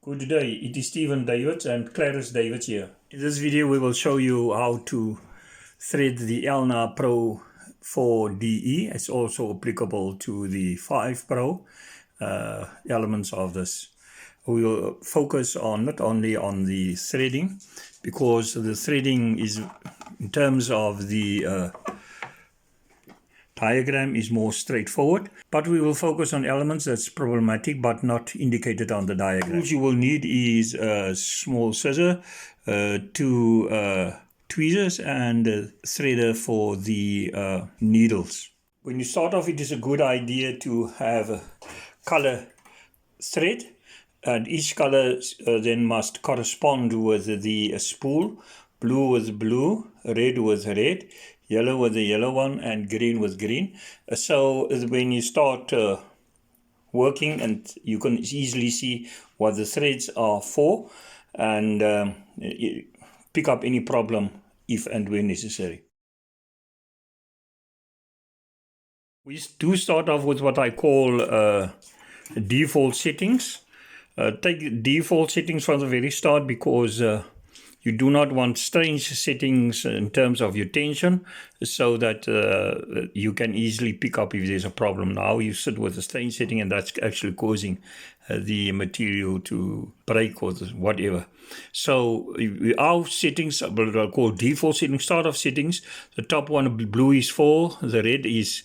Good day, it is Stephen Davids and Clarence Davids here. In this video we will show you how to thread the Elna Pro 4DE. It's also applicable to the 5 Pro elements of this. We will focus on not only on the threading, because the threading is, in terms of the diagram, is more straightforward, but we will focus on elements that's problematic but not indicated on the diagram. Tools you will need is a small scissor, two tweezers and a threader for the needles. When you start off, it is a good idea to have a color thread, and each color then must correspond with the spool. Blue with blue, red with red, yellow with the yellow one, and green with green. So when you start working, and you can easily see what the threads are for, and pick up any problem if and when necessary. We do start off with what I call default settings. Take default settings from the very start, because you do not want strange settings in terms of your tension, so that you can easily pick up if there's a problem. Now you sit with a strange setting, and that's actually causing the material to break or whatever. So our settings, what I'll call default settings, start off settings. The top one, blue, is 4, the red is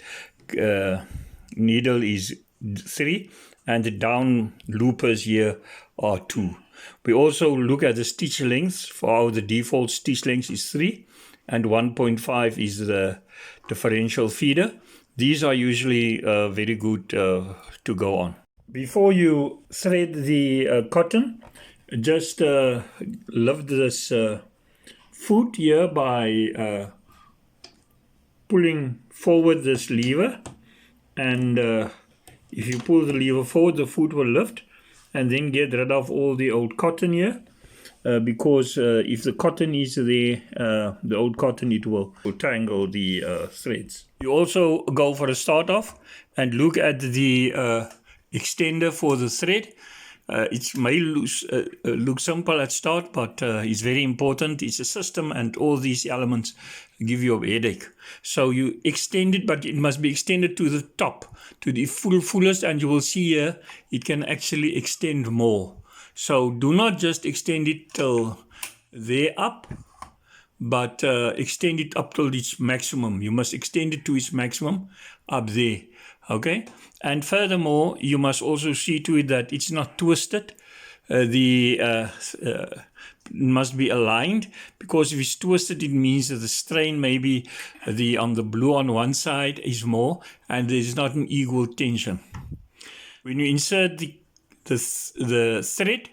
needle is 3, and the down loopers here are 2. We also look at the stitch length. For our the default stitch length is 3, and 1.5 is the differential feeder. These are usually very good to go on. Before you thread the cotton, just lift this foot here by pulling forward this lever, and if you pull the lever forward, the foot will lift, and then get rid of all the old cotton here, because if the cotton is there, the old cotton, it will tangle the threads. You also go for a start off and look at the extender for the thread. It may look simple at start, but it's very important. It's a system, and all these elements give you a headache. So you extend it, but it must be extended to the top, to the fullest, and you will see here it can actually extend more. So do not just extend it till there up, but extend it up till its maximum. You must extend it to its maximum up there. Okay, and furthermore, you must also see to it that it's not twisted. Must be aligned, because if it's twisted, it means that the strain maybe on the blue on one side is more, and there's not an equal tension. When you insert the thread,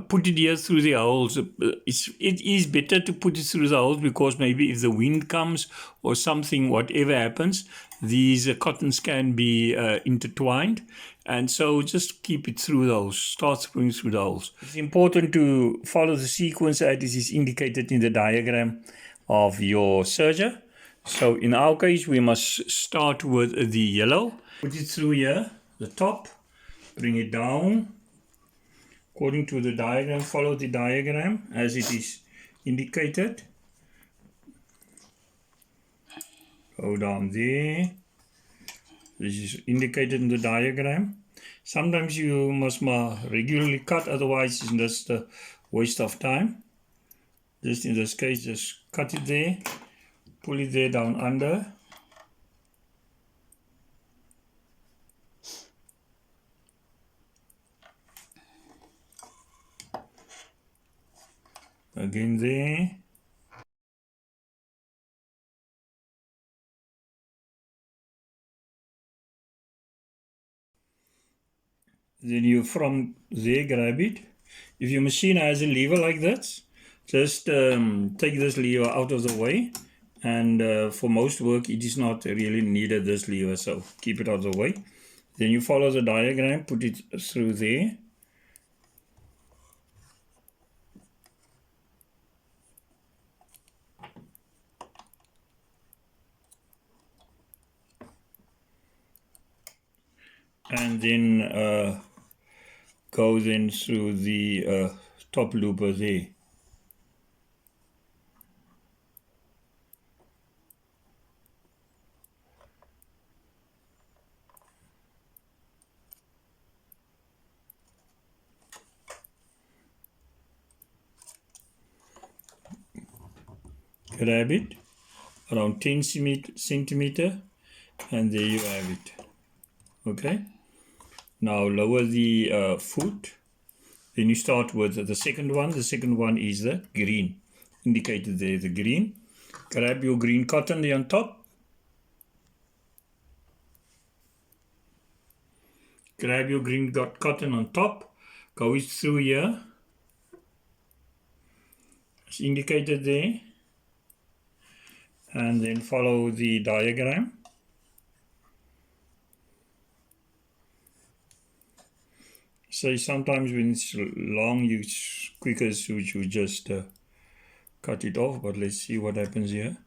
put it here through the holes. It is better to put it through the holes, because maybe if the wind comes or something, whatever happens, these cottons can be intertwined, and so just keep it through the holes. Start screwing through the holes. It's important to follow the sequence as is indicated in the diagram of your serger. So in our case, we must start with the yellow. Put it through here, the top, bring it down. According to the diagram, follow the diagram as it is indicated. Go down there. This is indicated in the diagram. Sometimes you must regularly cut, otherwise it's just a waste of time. Just in this case, just cut it there, pull it there down under. Again there. Then you from there grab it. If your machine has a lever like this, just take this lever out of the way, and for most work it is not really needed, this lever, so keep it out of the way. Then you follow the diagram, put it through there. And then go then through the top looper there. Grab it around 10 centimeter, and there you have it. Okay, now lower the foot. Then you start with the second one. The second one is the green, indicated there, the green. Grab your green cotton there on top. Grab your green cotton on top. Go it through here. It's indicated there. And then follow the diagram. So sometimes when it's long, it's quicker so you just cut it off, but let's see what happens here.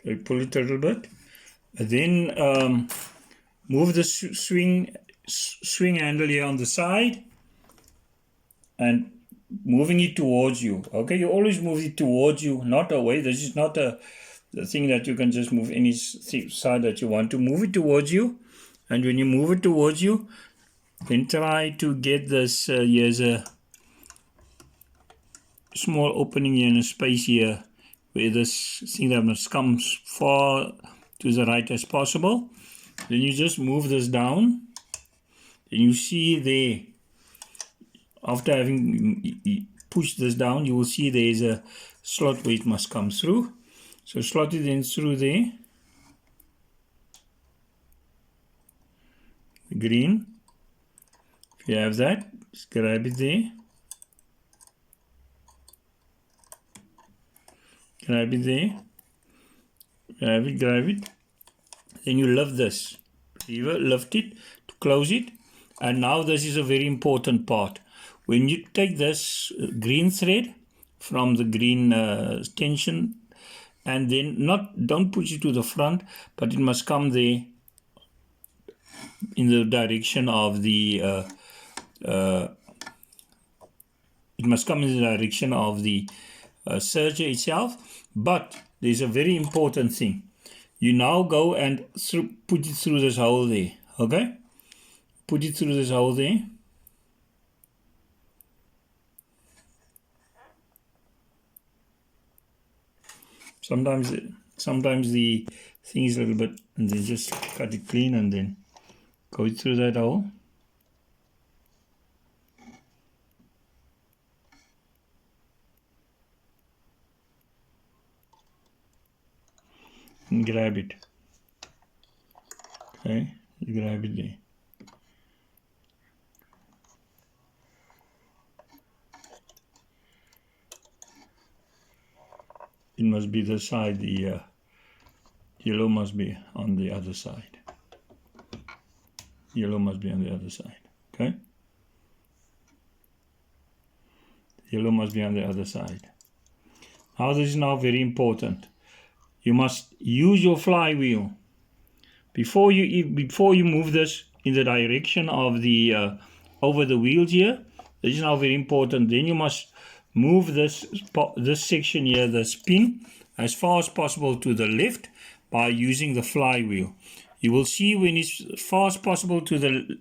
Okay, pull it a little bit. Then move the swing handle here on the side and moving it towards you. Okay, you always move it towards you, not away. This is not the thing that you can just move any side that you want to. Move it towards you, and when you move it towards you, then try to get this. Here's a small opening here and a space here where this thing that must come far to the right as possible. Then you just move this down. Then you see there, after having pushed this down, you will see there is a slot where it must come through. So slot it in through there. Green. If you have that, just grab it there. Grab it there. Grab it. Then you lift this lever, lift it to close it. And now this is a very important part. When you take this green thread from the green tension, and then don't push it to the front, but it must come there in the direction of the it must come in the direction of the serger itself. But there's a very important thing. You now go and put it through this hole there. Okay, put it through this hole there. Sometimes the thing is a little bit, and then just cut it clean and then go through that hole. And grab it. Okay, you grab it there. It must be the side, the yellow must be on the other side. Yellow must be on the other side. Okay? Yellow must be on the other side. Now this is now very important. You must use your flywheel before you move this in the direction of the over the wheels here. This is now very important. Then you must move this section here, the pin, as far as possible to the left by using the flywheel. You will see when it's far as possible to the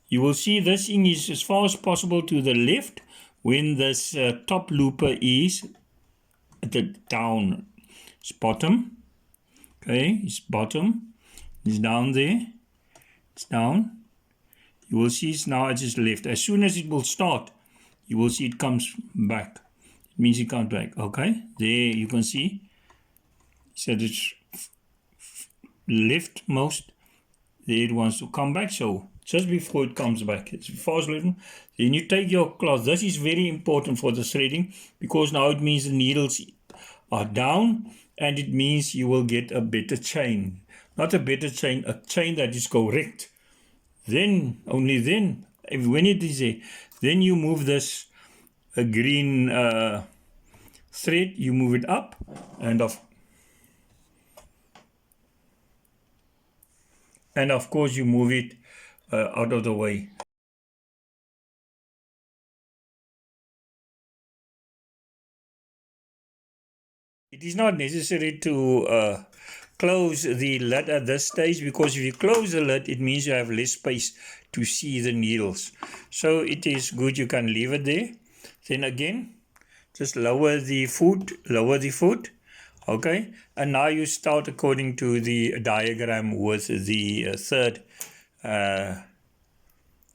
you will see this thing is as far as possible to the left when this top looper is at the down. It's bottom. Okay, it's bottom. It's down there. It's down. You will see now it is left. As soon as it will start, you will see it comes back. It means it comes back. Okay, there you can see. So it's leftmost. There it wants to come back. So just before it comes back, it's fast little. Then you take your cloth. This is very important for the threading because now it means the needles are down, and it means you will get a better chain. Not a better chain, a chain that is correct. Then, only then, when it is there, then you move this green thread, you move it up, and of course you move it out of the way. It is not necessary to close the lid at this stage, because if you close the lid, it means you have less space to see the needles. So it is good you can leave it there. Then again, just lower the foot, okay? And now you start according to the diagram with the third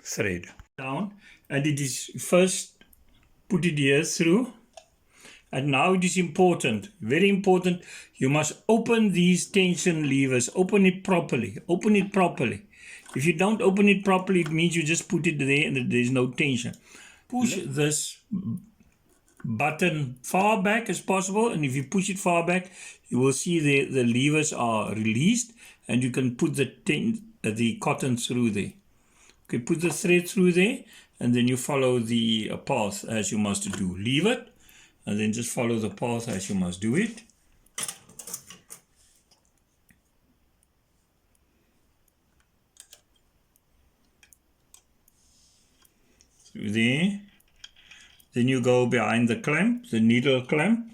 thread. Down, and it is first put it here through. And now it is important, very important, you must open these tension levers, open it properly, If you don't open it properly, it means you just put it there and there's no tension. Push this button far back as possible, and if you push it far back, you will see the levers are released, and you can put the cotton through there. Okay, put the thread through there, and then you follow the path as you must do. Leave it, and then just follow the path as you must do it. Through there. Then you go behind the clamp, the needle clamp,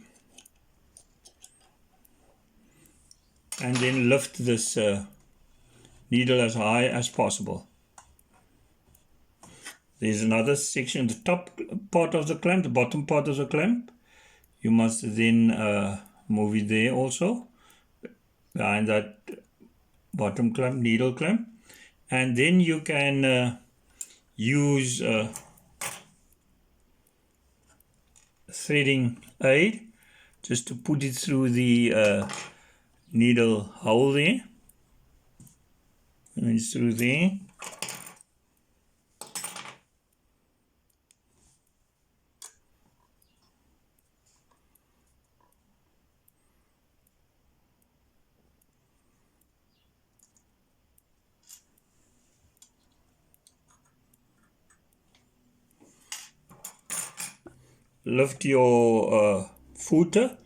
and then lift this needle as high as possible. There's another section, the top part of the clamp, the bottom part of the clamp. You must then move it there also, behind that bottom clamp, needle clamp. And then you can use threading aid just to put it through the needle hole there. And it's through there. Lift your footer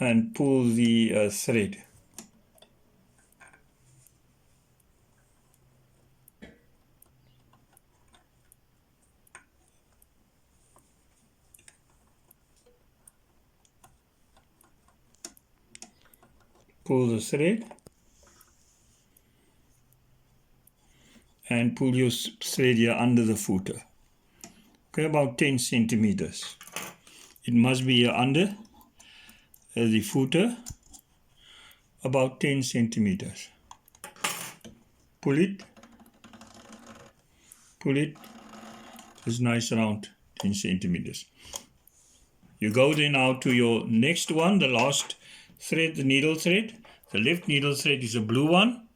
and pull the thread. Pull the thread and pull your thread here under the footer. Okay, about 10 centimeters. It must be here under the footer, about 10 centimeters. Pull it, it's nice around 10 centimeters. You go then now to your next one, the last thread, the needle thread. The left needle thread is a blue one.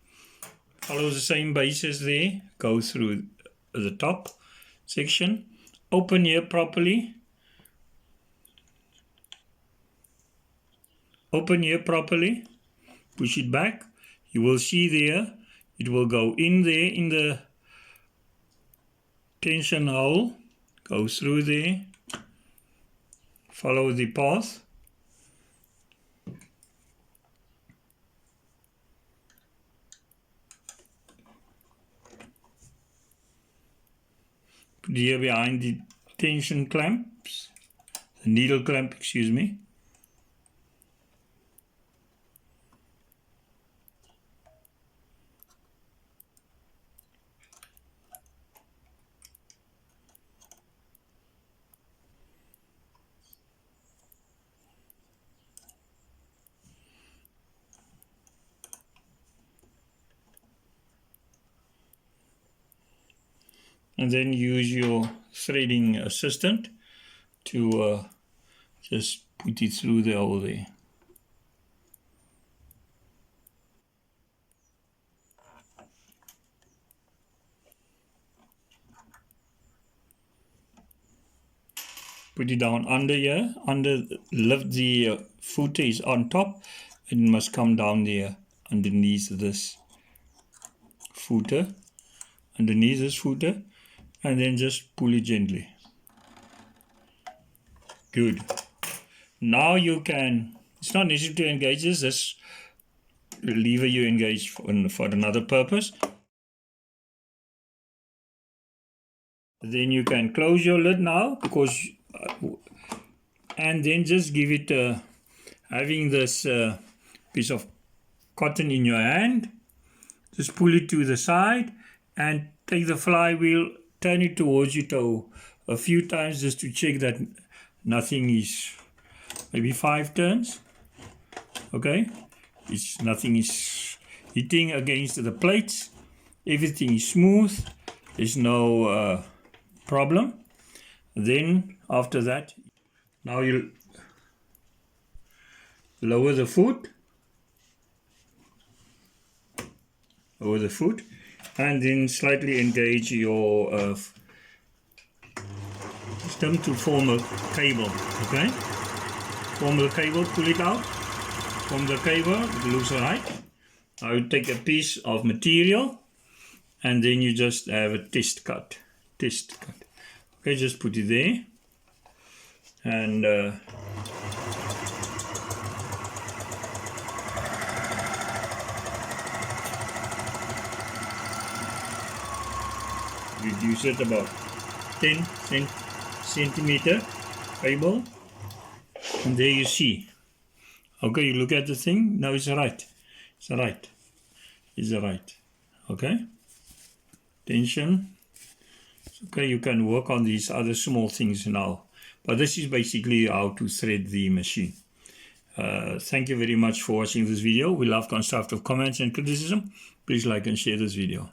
Follow the same basis there, go through the top section. Open here properly. Open here properly. Push it back. You will see there, it will go in there in the tension hole. Go through there. Follow the path. Put here behind the tension clamps, the needle clamp, excuse me. and then use your threading assistant to just put it through the hole there. Put it down under here, lift the footer is on top, and it must come down there underneath this footer, and then just pull it gently. Good. Now you can, it's not necessary to engage this lever you engage for another purpose. Then you can close your lid now, because and then just give it having this piece of cotton in your hand, just pull it to the side and take the flywheel, turn it towards your toe a few times just to check that nothing is, maybe 5 turns, okay, nothing is hitting against the plates, everything is smooth, there's no problem. Then after that, now you lower the foot, and then slightly engage your stem to form a cable. Okay, form the cable, pull it out, form the cable, it looks right. Now you take a piece of material and then you just have a test cut. Okay, just put it there, and reduce it about 10 centimeter cable, and there you see. Okay, you look at the thing, now it's right. Okay, tension. Okay, you can work on these other small things now, but this is basically how to thread the machine. Thank you very much for watching this video. We love constructive comments and criticism. Please like and share this video.